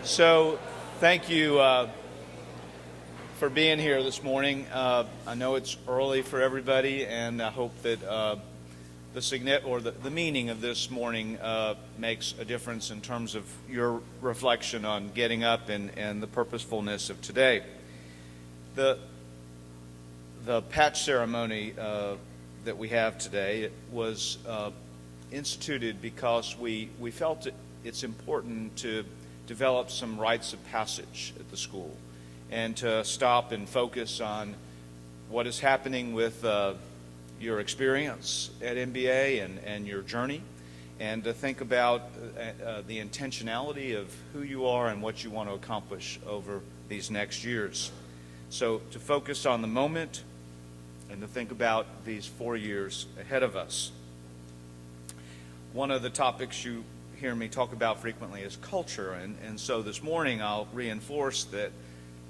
So, thank you for being here this morning. I know it's early for everybody, and I hope that the meaning of this morning makes a difference in terms of your reflection on getting up and the purposefulness of today. The patch ceremony that we have today was instituted because we felt it's important to develop some rites of passage at the school and to stop and focus on what is happening with your experience at MBA and your journey, and to think about the intentionality of who you are and what you want to accomplish over these next years. So to focus on the moment and to think about these 4 years ahead of us. One of the topics you hear me talk about frequently is culture, and so this morning I'll reinforce that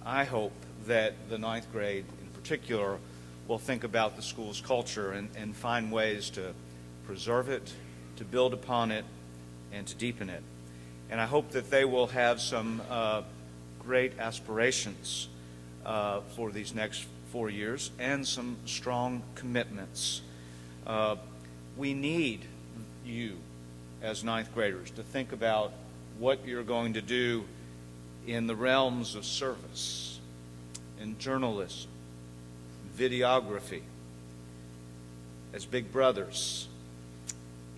I hope that the ninth grade in particular will think about the school's culture and find ways to preserve it, to build upon it, and to deepen it. And I hope that they will have some great aspirations for these next 4 years and some strong commitments. We need you as ninth graders to think about what you're going to do in the realms of service, in journalism, videography, as big brothers,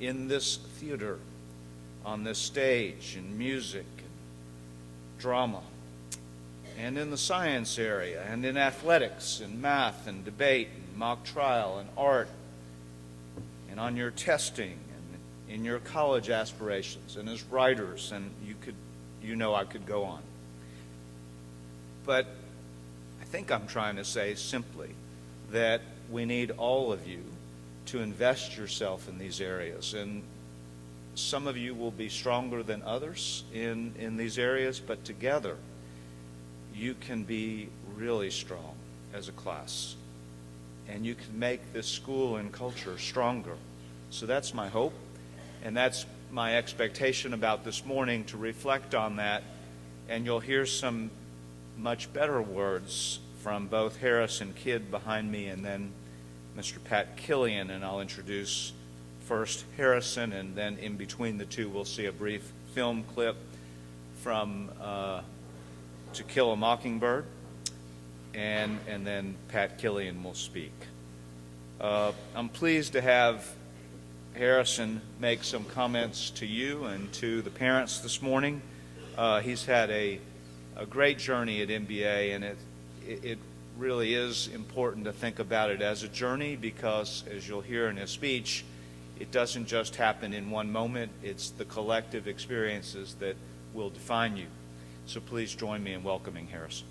in this theater, on this stage, in music, and drama, and in the science area, and in athletics, and math, and debate, and mock trial, and art, and on your testing, and in your college aspirations, and as writers, and I could go on. But I think I'm trying to say simply that we need all of you to invest yourself in these areas. And some of you will be stronger than others in these areas, but together you can be really strong as a class. And you can make this school and culture stronger. So that's my hope, and that's my expectation about this morning, to reflect on that. And you'll hear some much better words from both Harris and Kidd behind me, and then Mr. Pat Killian, and I'll introduce first Harrison, and then in between the two we'll see a brief film clip from To Kill a Mockingbird, and then Pat Killian will speak. I'm pleased to have Harrison make some comments to you and to the parents this morning. He's had a great journey at MBA, and it really is important to think about it as a journey, because as you'll hear in his speech, it doesn't just happen in one moment. It's the collective experiences that will define you. So please join me in welcoming Harrison.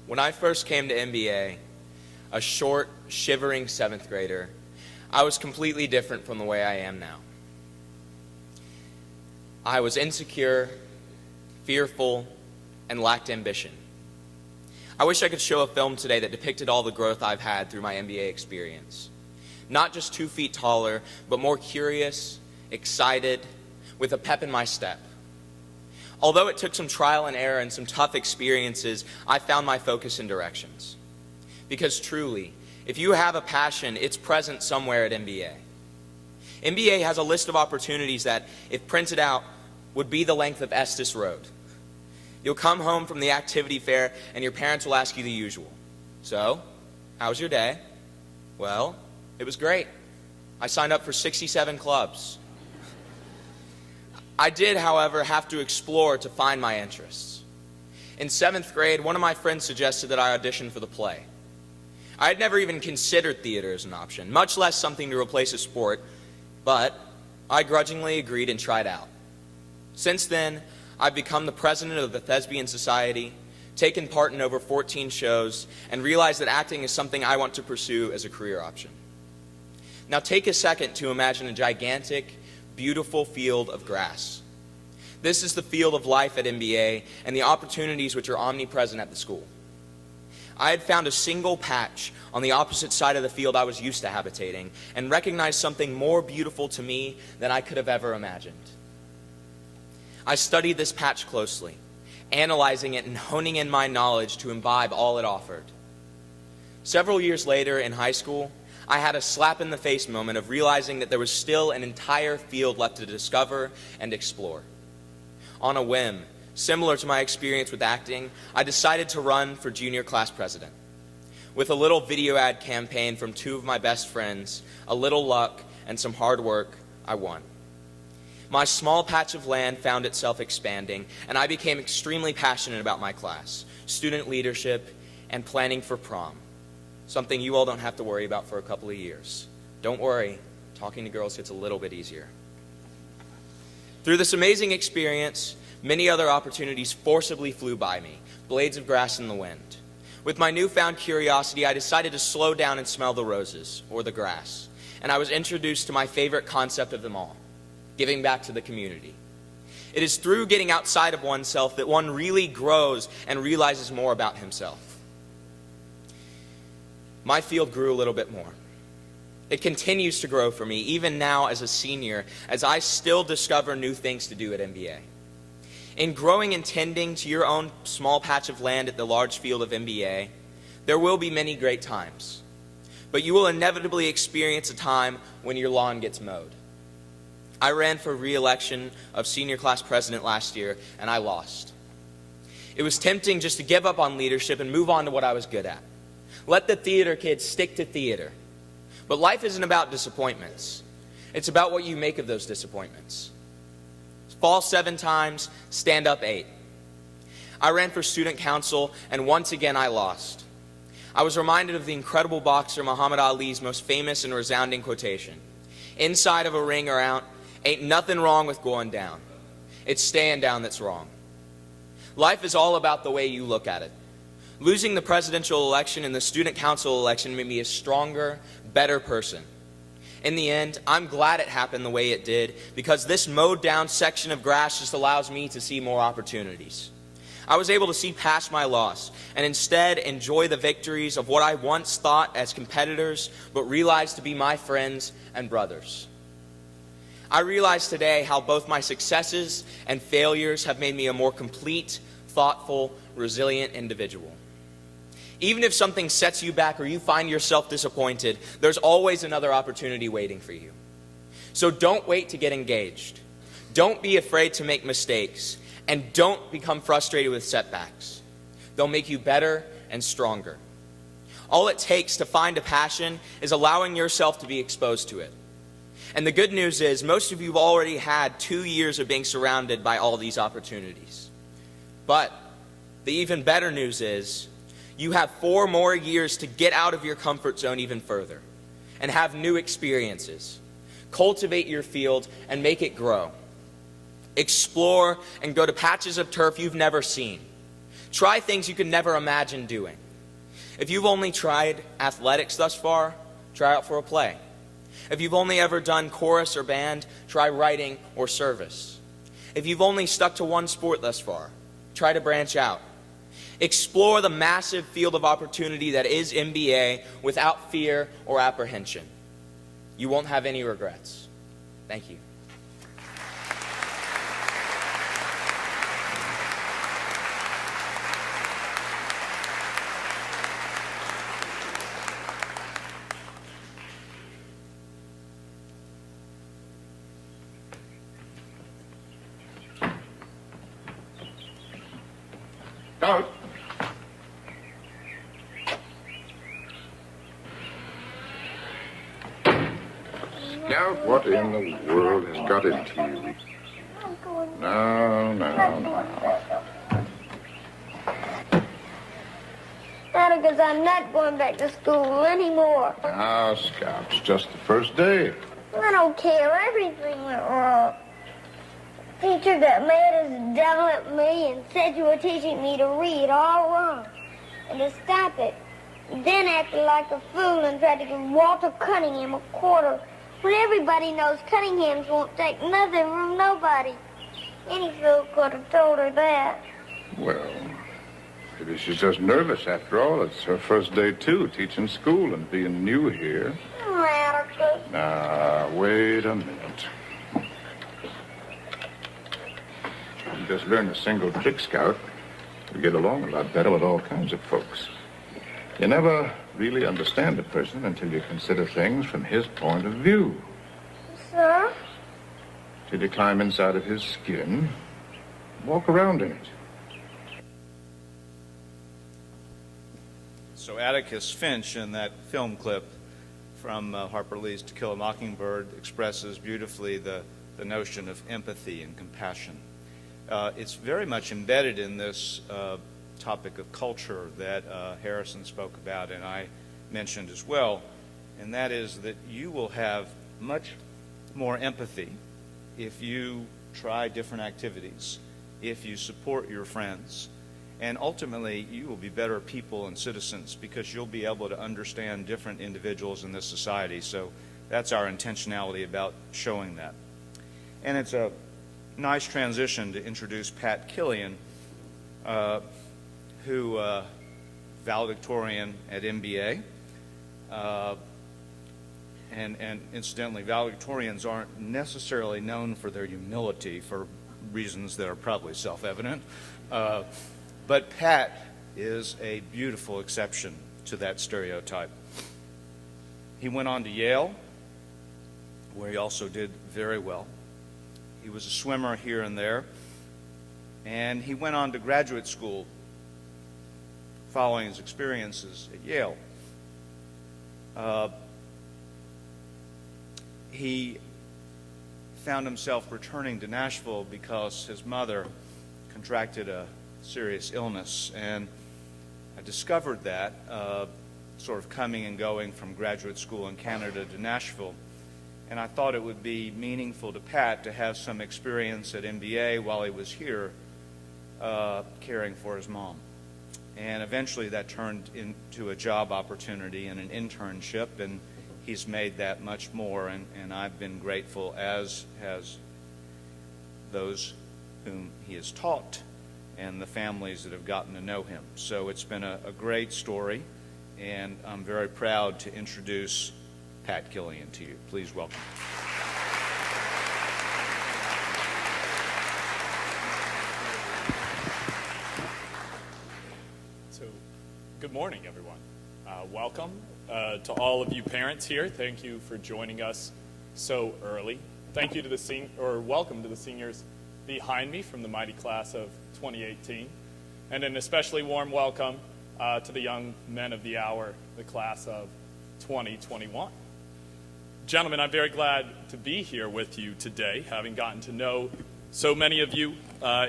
When I first came to MBA, a short, shivering seventh grader, I was completely different from the way I am now. I was insecure, fearful, and lacked ambition. I wish I could show a film today that depicted all the growth I've had through my MBA experience. Not just 2 feet taller, but more curious, excited, with a pep in my step. Although it took some trial and error and some tough experiences, I found my focus and directions. Because truly, if you have a passion, it's present somewhere at MBA. MBA has a list of opportunities that, if printed out, would be the length of Estes Road. You'll come home from the activity fair and your parents will ask you the usual. So, how was your day? Well, it was great. I signed up for 67 clubs. I did, however, have to explore to find my interests. In 7th grade, one of my friends suggested that I audition for the play. I had never even considered theater as an option, much less something to replace a sport, but I grudgingly agreed and tried out. Since then, I've become the president of the Thespian Society, taken part in over 14 shows, and realized that acting is something I want to pursue as a career option. Now take a second to imagine a gigantic, beautiful field of grass. This is the field of life at MBA and the opportunities which are omnipresent at the school. I had found a single patch on the opposite side of the field I was used to habitating and recognized something more beautiful to me than I could have ever imagined. I studied this patch closely, analyzing it and honing in my knowledge to imbibe all it offered. Several years later in high school, I had a slap-in-the-face moment of realizing that there was still an entire field left to discover and explore. On a whim, similar to my experience with acting, I decided to run for junior class president. With a little video ad campaign from two of my best friends, a little luck, and some hard work, I won. My small patch of land found itself expanding, and I became extremely passionate about my class, student leadership, and planning for prom. Something you all don't have to worry about for a couple of years. Don't worry, talking to girls gets a little bit easier. Through this amazing experience, many other opportunities forcibly flew by me, blades of grass in the wind. With my newfound curiosity, I decided to slow down and smell the roses, or the grass, and I was introduced to my favorite concept of them all, giving back to the community. It is through getting outside of oneself that one really grows and realizes more about himself. My field grew a little bit more. It continues to grow for me, even now as a senior, as I still discover new things to do at MBA. In growing and tending to your own small patch of land at the large field of MBA, there will be many great times. But you will inevitably experience a time when your lawn gets mowed. I ran for re-election of senior class president last year, and I lost. It was tempting just to give up on leadership and move on to what I was good at. Let the theater kids stick to theater. But life isn't about disappointments. It's about what you make of those disappointments. Fall 7 times, stand up 8. I ran for student council, and once again I lost. I was reminded of the incredible boxer Muhammad Ali's most famous and resounding quotation. Inside of a ring or out, ain't nothing wrong with going down. It's staying down that's wrong. Life is all about the way you look at it. Losing the presidential election and the student council election made me a stronger, better person. In the end, I'm glad it happened the way it did, because this mowed down section of grass just allows me to see more opportunities. I was able to see past my loss and instead enjoy the victories of what I once thought as competitors, but realized to be my friends and brothers. I realize today how both my successes and failures have made me a more complete, thoughtful, resilient individual. Even if something sets you back or you find yourself disappointed, there's always another opportunity waiting for you. So don't wait to get engaged. Don't be afraid to make mistakes. And don't become frustrated with setbacks. They'll make you better and stronger. All it takes to find a passion is allowing yourself to be exposed to it. And the good news is most of you have already had 2 years of being surrounded by all these opportunities. But the even better news is you have 4 more years to get out of your comfort zone even further and have new experiences. Cultivate your field and make it grow. Explore and go to patches of turf you've never seen. Try things you could never imagine doing. If you've only tried athletics thus far, try out for a play. If you've only ever done chorus or band, try writing or service. If you've only stuck to one sport thus far, try to branch out. Explore the massive field of opportunity that is MBA without fear or apprehension. You won't have any regrets. Thank you. Out. Now, what in the world has got into you? No. Not because I'm not going back to school anymore. Now, Scout, it's just the first day. I don't care. Everything went wrong. Teacher got mad as the devil at me and said you were teaching me to read all wrong and to stop it. Then acted like a fool and tried to give Walter Cunningham a quarter when everybody knows Cunninghams won't take nothing from nobody. Any fool could have told her that. Well, Maybe she's just nervous after all. It's her first day, too, teaching school and being new here. Atticus. Now, wait a minute. You just learned a single trick, Scout. You get along a lot better with all kinds of folks. You never really understand a person until you consider things from his point of view. Sir? Till you climb inside of his skin, walk around in it. So Atticus Finch in that film clip from Harper Lee's To Kill a Mockingbird expresses beautifully the notion of empathy and compassion. It's very much embedded in this topic of culture that Harrison spoke about and I mentioned as well, and that is that you will have much more empathy if you try different activities, if you support your friends, and ultimately you will be better people and citizens because you'll be able to understand different individuals in this society. So that's our intentionality about showing that. And it's a nice transition to introduce Pat Killian, who valedictorian at MBA. And incidentally, valedictorians aren't necessarily known for their humility for reasons that are probably self-evident. But Pat is a beautiful exception to that stereotype. He went on to Yale, where he also did very well. He was a swimmer here and there, and he went on to graduate school following his experiences at Yale. He found himself returning to Nashville because his mother contracted a serious illness, and I discovered that sort of coming and going from graduate school in Canada to Nashville, and I thought it would be meaningful to Pat to have some experience at MBA while he was here caring for his mom. And eventually that turned into a job opportunity and an internship, and he's made that much more, and I've been grateful, as has those whom he has taught and the families that have gotten to know him. So it's been a great story, and I'm very proud to introduce Pat Killian to you. Please welcome. So, good morning, everyone. Welcome to all of you parents here. Thank you for joining us so early. Thank you to welcome to the seniors behind me from the mighty class of 2018, and an especially warm welcome to the young men of the hour, the class of 2021. Gentlemen, I'm very glad to be here with you today, having gotten to know so many of you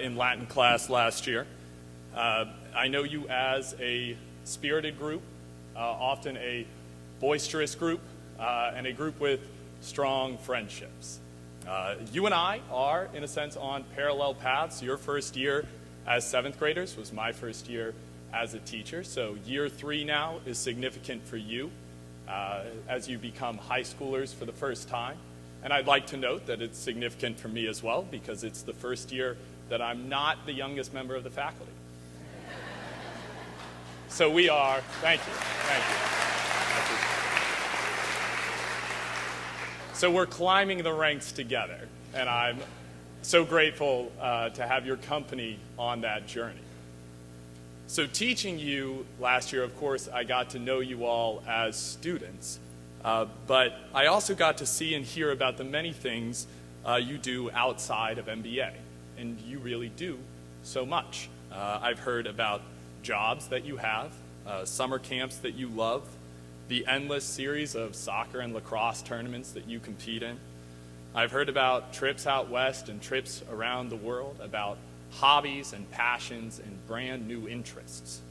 in Latin class last year. I know you as a spirited group, often a boisterous group, and a group with strong friendships. You and I are, in a sense, on parallel paths. Your first year as seventh graders was my first year as a teacher, so year 3 now is significant for you as you become high schoolers for the first time. And I'd like to note that it's significant for me as well because it's the first year that I'm not the youngest member of the faculty. So we are, thank you. So we're climbing the ranks together, and I'm so grateful to have your company on that journey. So teaching you last year, of course, I got to know you all as students, but I also got to see and hear about the many things you do outside of MBA, and you really do so much. I've heard about jobs that you have, summer camps that you love, the endless series of soccer and lacrosse tournaments that you compete in. I've heard about trips out west and trips around the world, about hobbies and passions and brand new interests.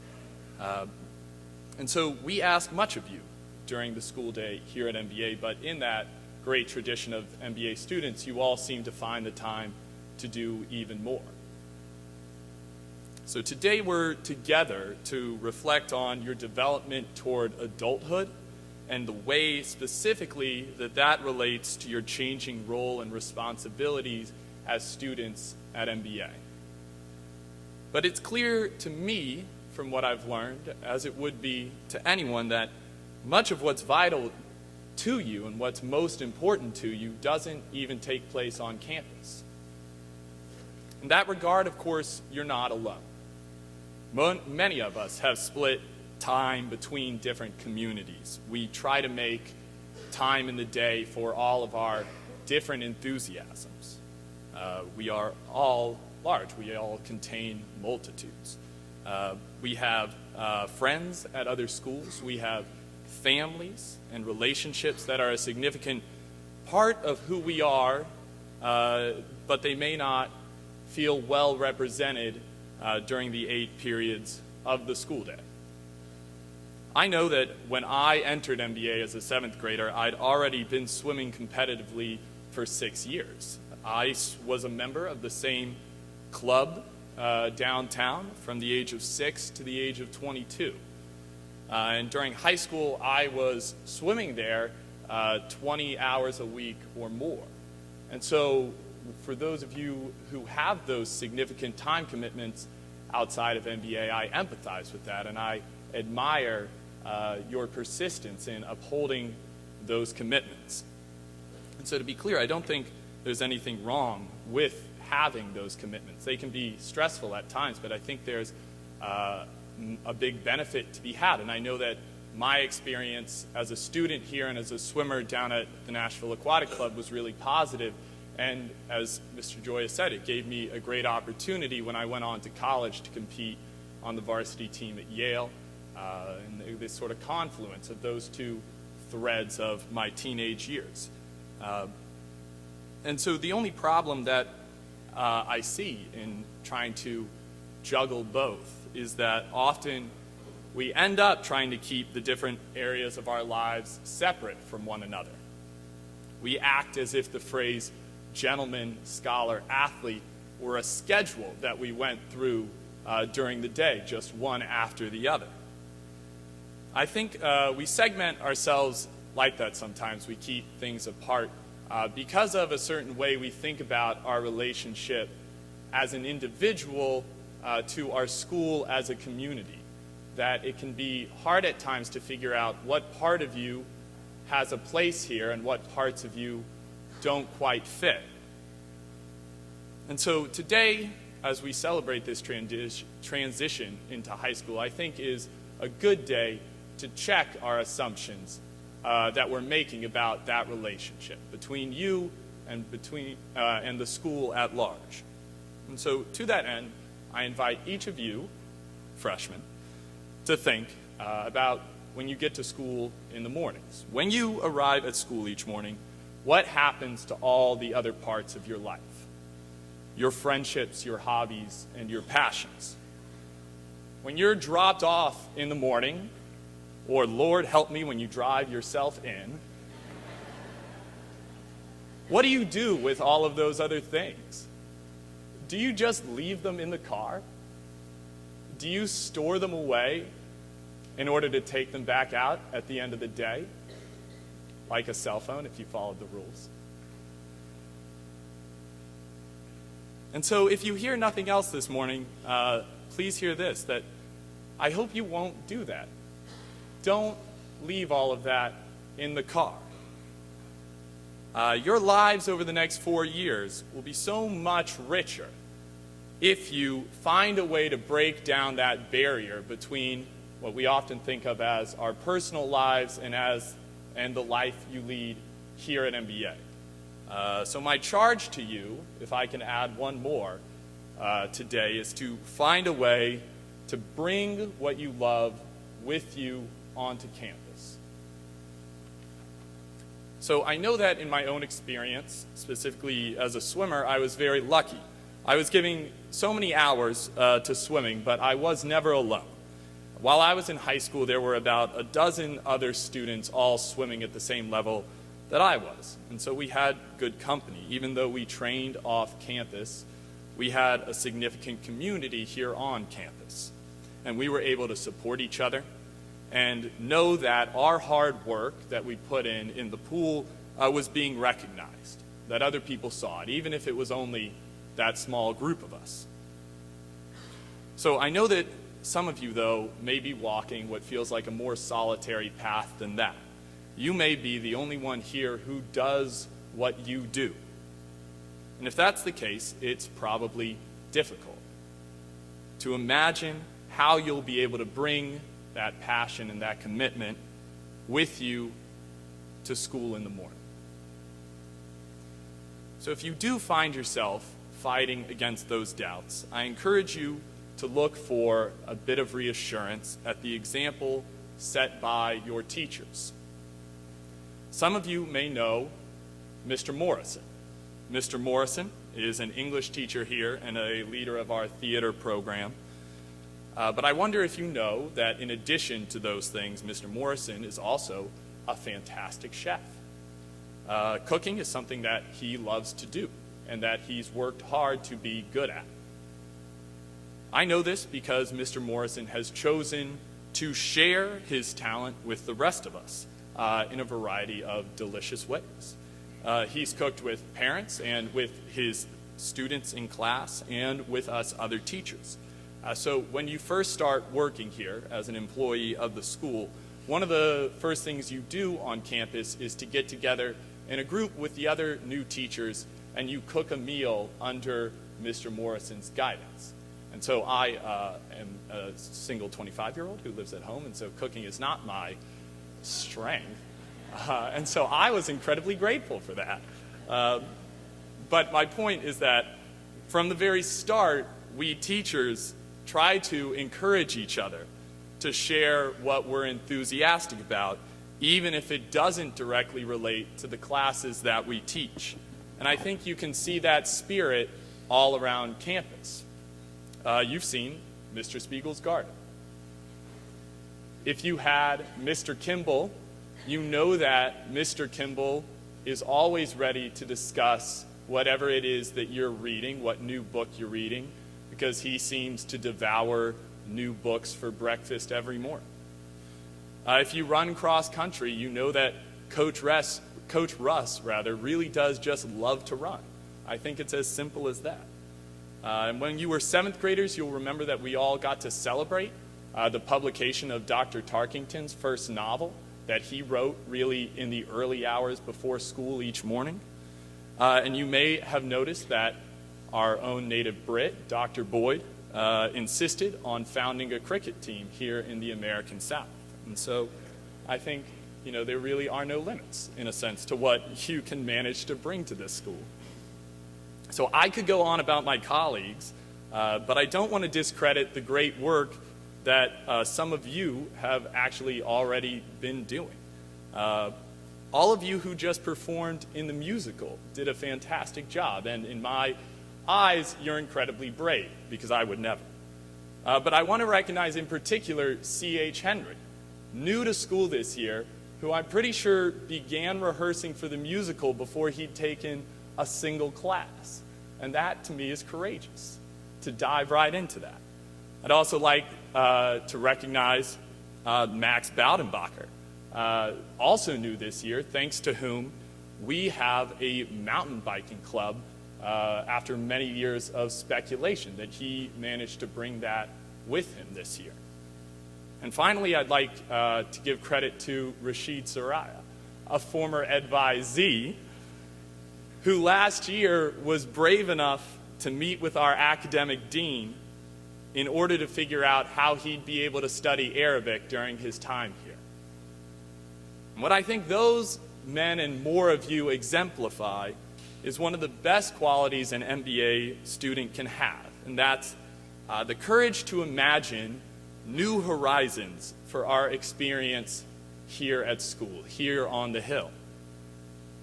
And so we ask much of you during the school day here at MBA, but in that great tradition of MBA students, you all seem to find the time to do even more. So today we're together to reflect on your development toward adulthood and the way specifically that relates to your changing role and responsibilities as students at MBA. But it's clear to me from what I've learned, as it would be to anyone, that much of what's vital to you and what's most important to you doesn't even take place on campus. In that regard, of course, you're not alone. Many of us have split time between different communities. We try to make time in the day for all of our different enthusiasms. We are all large. We all contain multitudes. We have friends at other schools. We have families and relationships that are a significant part of who we are, but they may not feel well represented during the 8 periods of the school day. I know that when I entered MBA as a 7th grader, I'd already been swimming competitively for 6 years. I was a member of the same club downtown from the age of 6 to the age of 22. And during high school, I was swimming there 20 hours a week or more. And so for those of you who have those significant time commitments outside of MBA, I empathize with that, and I admire your persistence in upholding those commitments. And so to be clear, I don't think there's anything wrong with having those commitments. They can be stressful at times, but I think there's a big benefit to be had. And I know that my experience as a student here and as a swimmer down at the Nashville Aquatic Club was really positive. And as Mr. Joya said, it gave me a great opportunity when I went on to college to compete on the varsity team at Yale. And this sort of confluence of those two threads of my teenage years. And so the only problem that I see in trying to juggle both is that often we end up trying to keep the different areas of our lives separate from one another. We act as if the phrase gentleman, scholar, athlete were a schedule that we went through during the day, just one after the other. I think we segment ourselves like that sometimes. We keep things apart because of a certain way we think about our relationship as an individual to our school as a community. That it can be hard at times to figure out what part of you has a place here and what parts of you don't quite fit. And so today, as we celebrate this transition into high school, I think is a good day to check our assumptions that we're making about that relationship between you and and the school at large. And so to that end, I invite each of you, freshmen, to think about when you get to school in the mornings. When you arrive at school each morning, what happens to all the other parts of your life? Your friendships, your hobbies, and your passions. When you're dropped off in the morning, or Lord help me when you drive yourself in, what do you do with all of those other things? Do you just leave them in the car? Do you store them away in order to take them back out at the end of the day? Like a cell phone, if you followed the rules. And so if you hear nothing else this morning, please hear this, that I hope you won't do that. Don't leave all of that in the car. Your lives over the next 4 years will be so much richer if you find a way to break down that barrier between what we often think of as our personal lives and the life you lead here at MBA. So my charge to you, if I can add one more today, is to find a way to bring what you love with you onto campus. So I know that in my own experience, specifically as a swimmer, I was very lucky. I was giving so many hours to swimming, but I was never alone. While I was in high school, there were about a dozen other students all swimming at the same level that I was. And so we had good company. Even though we trained off campus, we had a significant community here on campus. And we were able to support each other and know that our hard work that we put in the pool was being recognized, that other people saw it, even if it was only that small group of us. So I know that some of you, though, may be walking what feels like a more solitary path than that. You may be the only one here who does what you do. And if that's the case, it's probably difficult to imagine how you'll be able to bring that passion and that commitment with you to school in the morning. So if you do find yourself fighting against those doubts, I encourage you to look for a bit of reassurance at the example set by your teachers. Some of you may know Mr. Morrison. Mr. Morrison is an English teacher here and a leader of our theater program. But I wonder if you know that in addition to those things, Mr. Morrison is also a fantastic chef. Cooking is something that he loves to do and that he's worked hard to be good at. I know this because Mr. Morrison has chosen to share his talent with the rest of us in a variety of delicious ways. He's cooked with parents and with his students in class and with us other teachers. So when you first start working here as an employee of the school, one of the first things you do on campus is to get together in a group with the other new teachers and you cook a meal under Mr. Morrison's guidance. And so I am a single 25-year-old who lives at home, and so cooking is not my strength. And so I was incredibly grateful for that. But my point is that from the very start, we teachers try to encourage each other to share what we're enthusiastic about, even if it doesn't directly relate to the classes that we teach. And I think you can see that spirit all around campus. You've seen Mr. Spiegel's garden. If you had Mr. Kimball, you know that Mr. Kimball is always ready to discuss whatever it is that you're reading, what new book you're reading, because he seems to devour new books for breakfast every morning. If you run cross country, you know that Coach Russ really does just love to run. I think it's as simple as that. And when you were 7th graders, you'll remember that we all got to celebrate the publication of Dr. Tarkington's first novel that he wrote really in the early hours before school each morning. And you may have noticed that our own native Brit, Dr. Boyd, insisted on founding a cricket team here in the American South. And so I think, there really are no limits, in a sense, to what you can manage to bring to this school. So I could go on about my colleagues, but I don't want to discredit the great work that some of you have actually already been doing. All of you who just performed in the musical did a fantastic job, and in my eyes, you're incredibly brave, because I would never. But I want to recognize in particular C.H. Henry, new to school this year, who I'm pretty sure began rehearsing for the musical before he'd taken a single class. And that, to me, is courageous, to dive right into that. I'd also like to recognize Max Baudenbacher, also new this year, thanks to whom we have a mountain biking club after many years of speculation that he managed to bring that with him this year. And finally, I'd like to give credit to Rashid Soraya, a former advisee who last year was brave enough to meet with our academic dean in order to figure out how he'd be able to study Arabic during his time here. And what I think those men and more of you exemplify is one of the best qualities an MBA student can have, and that's the courage to imagine new horizons for our experience here at school, here on the Hill.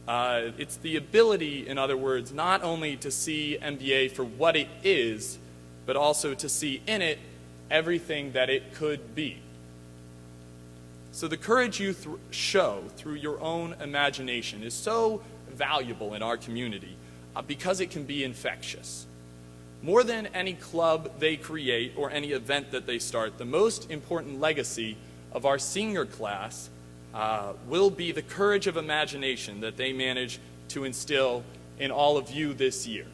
It's the ability, in other words, not only to see MBA for what it is, but also to see in it everything that it could be. So the courage you show through your own imagination is so valuable in our community because it can be infectious. More than any club they create or any event that they start, the most important legacy of our senior class will be the courage of imagination that they manage to instill in all of you this year.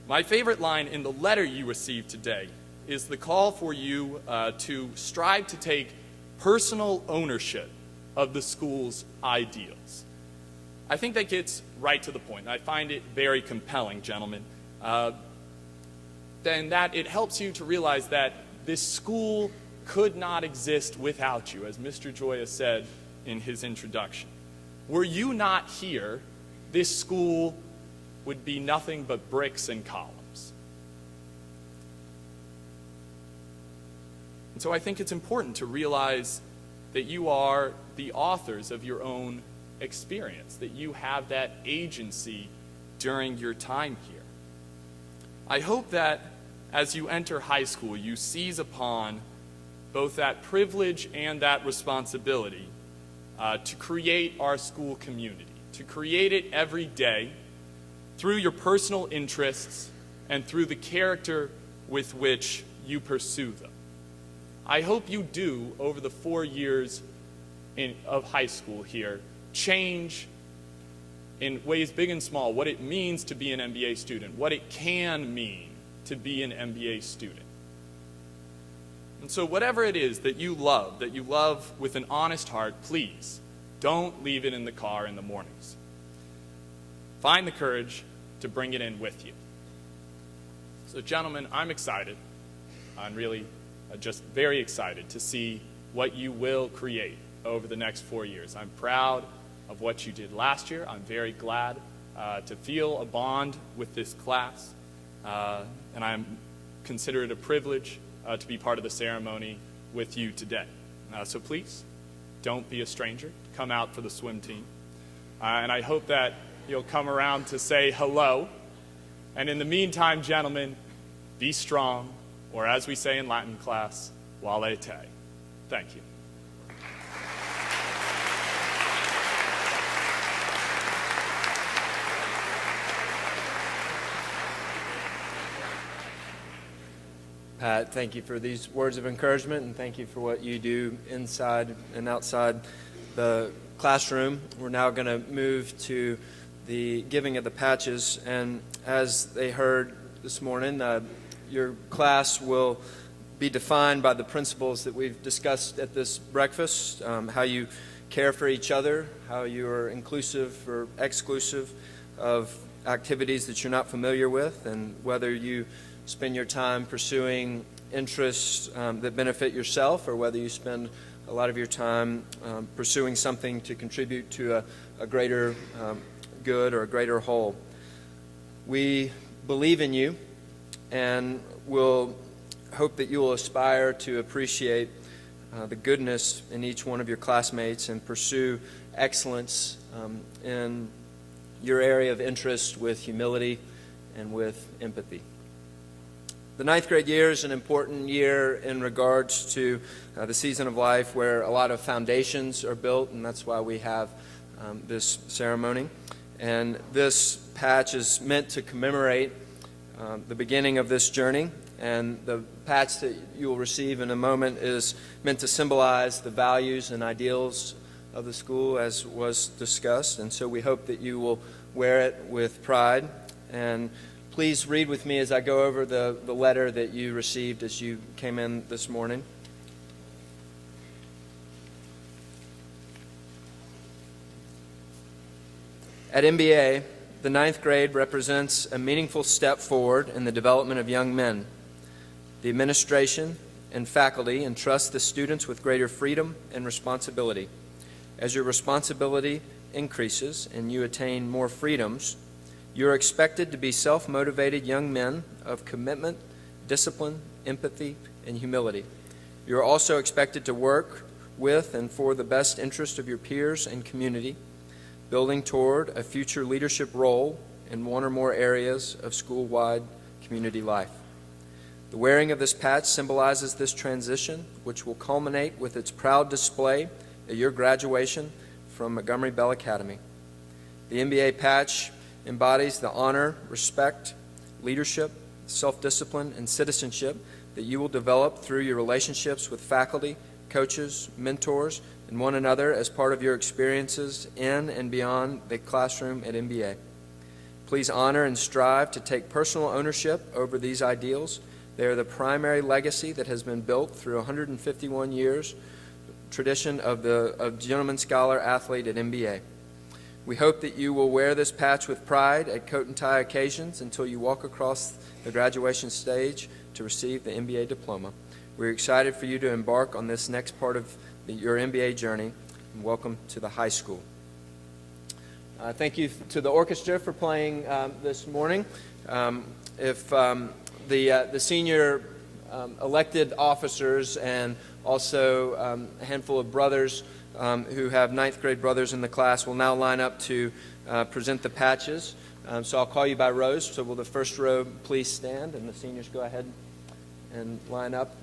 My favorite line in the letter you received today is the call for you to strive to take personal ownership of the school's ideals. I think that gets right to the point. I find it very compelling, gentlemen. Then that it helps you to realize that this school could not exist without you, as Mr. Joya said in his introduction. Were you not here, this school would be nothing but bricks and columns. And so I think it's important to realize that you are the authors of your own experience, that you have that agency during your time here. I hope that as you enter high school, you seize upon both that privilege and that responsibility to create our school community, to create it every day through your personal interests and through the character with which you pursue them. I hope you do, over the 4 years of high school here, change in ways big and small what it means to be an MBA student, what it can mean to be an MBA student. And so whatever it is that you love with an honest heart, please don't leave it in the car in the mornings. Find the courage to bring it in with you. So gentlemen, I'm excited. I'm really just very excited to see what you will create over the next 4 years. I'm proud of what you did last year. I'm very glad to feel a bond with this class. And I consider it a privilege to be part of the ceremony with you today. So please, don't be a stranger. Come out for the swim team. And I hope that you'll come around to say hello. And in the meantime, gentlemen, be strong, or as we say in Latin class, vale te. Thank you. Pat, thank you for these words of encouragement, and thank you for what you do inside and outside the classroom. We're now going to move to the giving of the patches, and as they heard this morning, your class will be defined by the principles that we've discussed at this breakfast, how you care for each other, how you are inclusive or exclusive of activities that you're not familiar with, and whether you spend your time pursuing interests that benefit yourself, or whether you spend a lot of your time pursuing something to contribute to a greater good or a greater whole. We believe in you, and we'll hope that you will aspire to appreciate the goodness in each one of your classmates and pursue excellence in your area of interest with humility and with empathy. The ninth grade year is an important year in regards to the season of life where a lot of foundations are built, and that's why we have this ceremony. And this patch is meant to commemorate the beginning of this journey, and the patch that you will receive in a moment is meant to symbolize the values and ideals of the school as was discussed, and so we hope that you will wear it with pride. And please read with me as I go over the letter that you received as you came in this morning. At MBA, the ninth grade represents a meaningful step forward in the development of young men. The administration and faculty entrust the students with greater freedom and responsibility. As your responsibility increases and you attain more freedoms, you are expected to be self-motivated young men of commitment, discipline, empathy, and humility. You are also expected to work with and for the best interest of your peers and community, building toward a future leadership role in one or more areas of school-wide community life. The wearing of this patch symbolizes this transition, which will culminate with its proud display at your graduation from Montgomery Bell Academy. The MBA patch embodies the honor, respect, leadership, self-discipline, and citizenship that you will develop through your relationships with faculty, coaches, mentors, and one another as part of your experiences in and beyond the classroom at MBA. Please honor and strive to take personal ownership over these ideals They are the primary legacy that has been built through 151 years tradition of gentleman scholar athlete at MBA. We hope that you will wear this patch with pride at coat and tie occasions until you walk across the graduation stage to receive the MBA diploma. We're excited for you to embark on this next part of your MBA journey, and welcome to the high school. Thank you to the orchestra for playing this morning. If the senior elected officers and also a handful of brothers who have ninth grade brothers in the class will now line up to present the patches. So I'll call you by rows. So will the first row please stand, and the seniors go ahead and line up.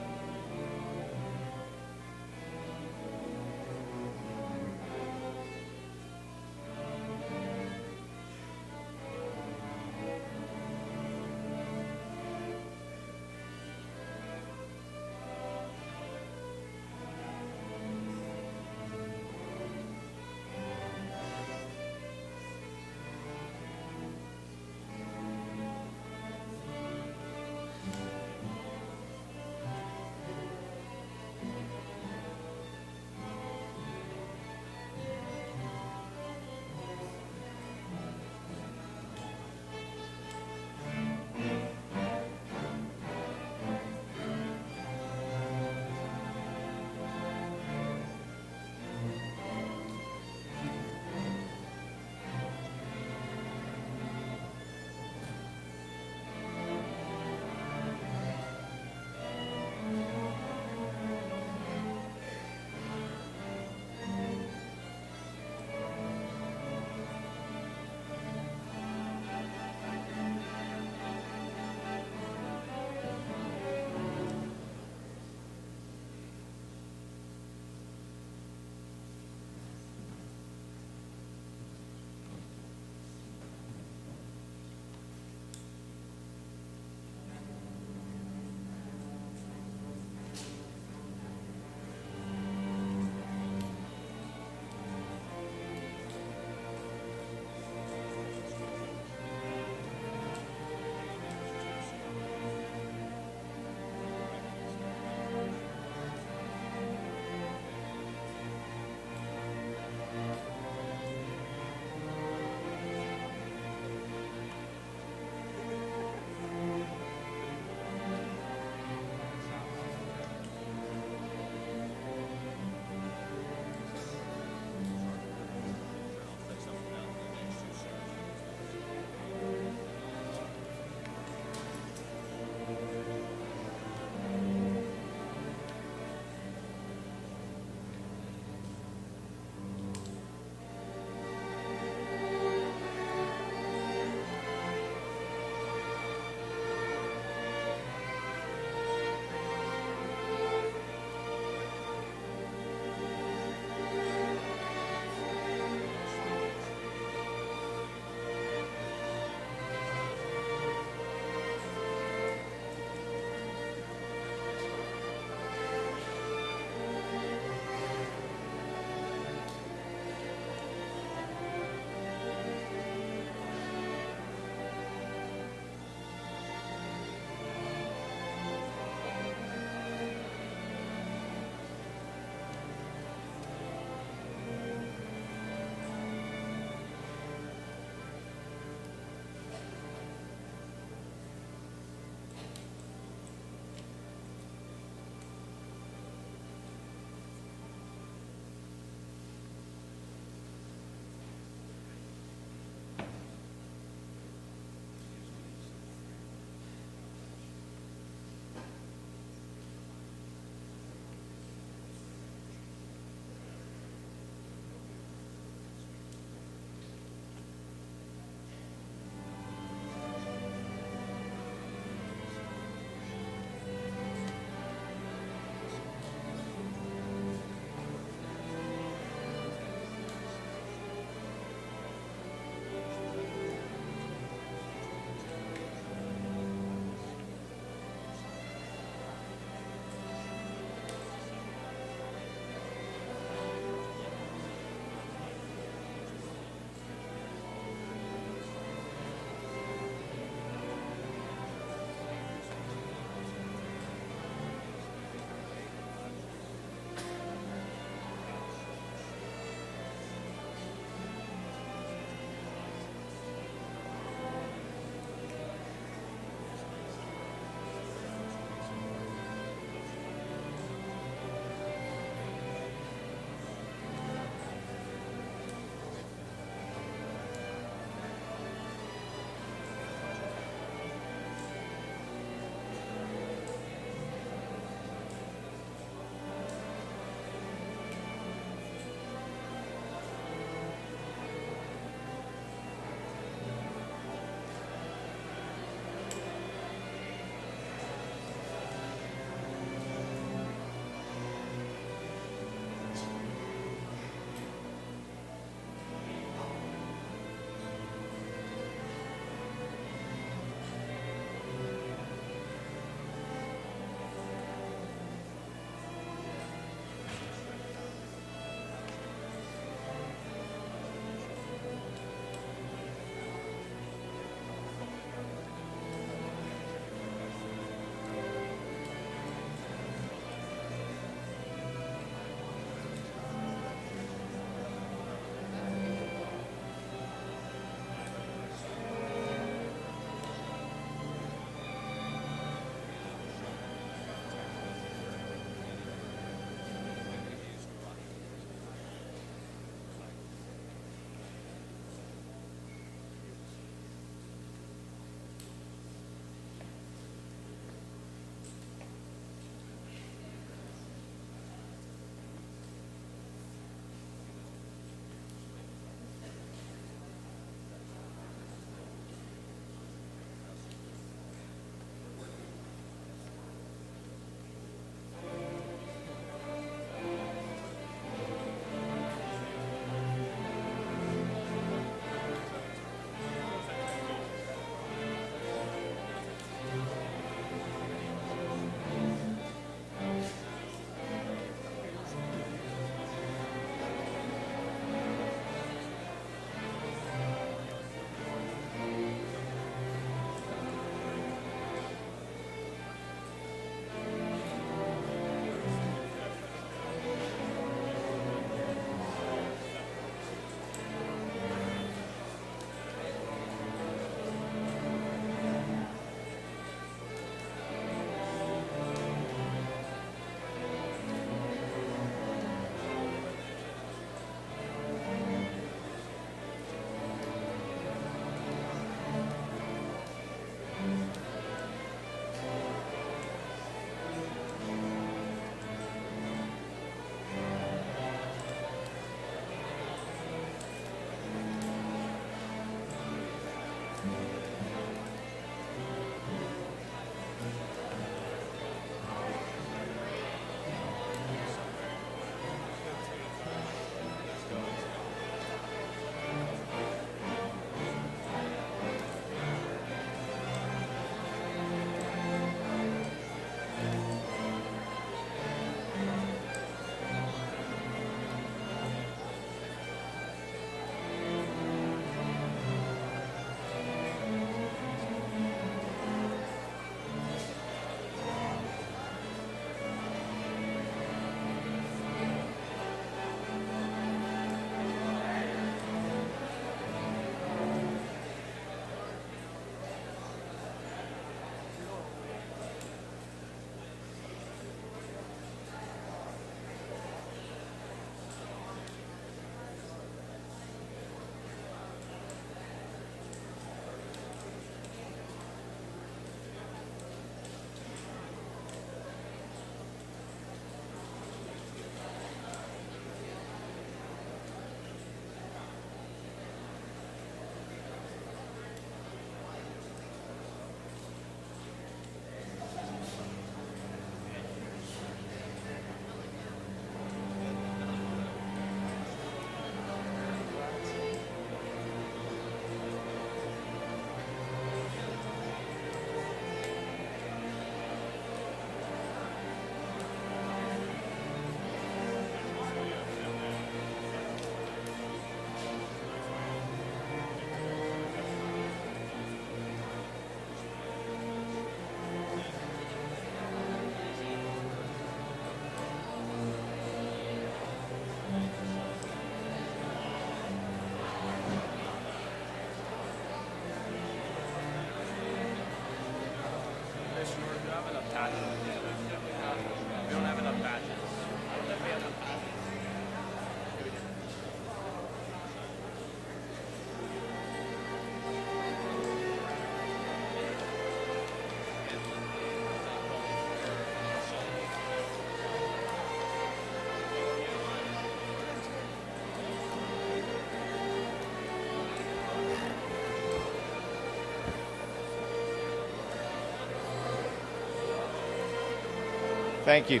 Thank you.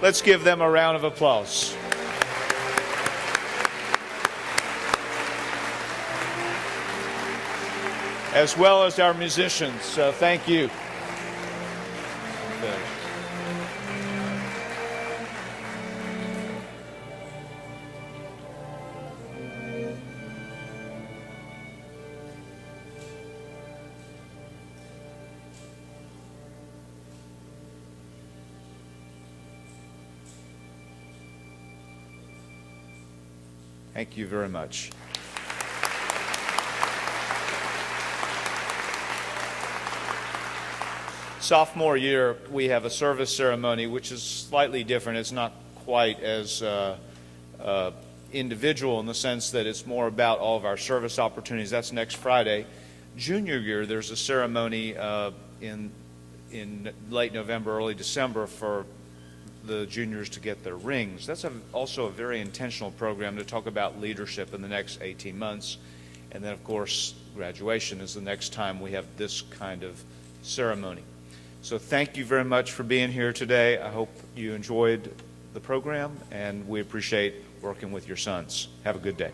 Let's give them a round of applause. As well as our musicians. Thank you. Thank you very much. Sophomore year, we have a service ceremony, which is slightly different. It's not quite as individual in the sense that it's more about all of our service opportunities. That's next Friday. Junior year, there's a ceremony in late November, early December for the juniors to get their rings. That's also a very intentional program to talk about leadership in the next 18 months. And then, of course, graduation is the next time we have this kind of ceremony. So thank you very much for being here today. I hope you enjoyed the program, and we appreciate working with your sons. Have a good day.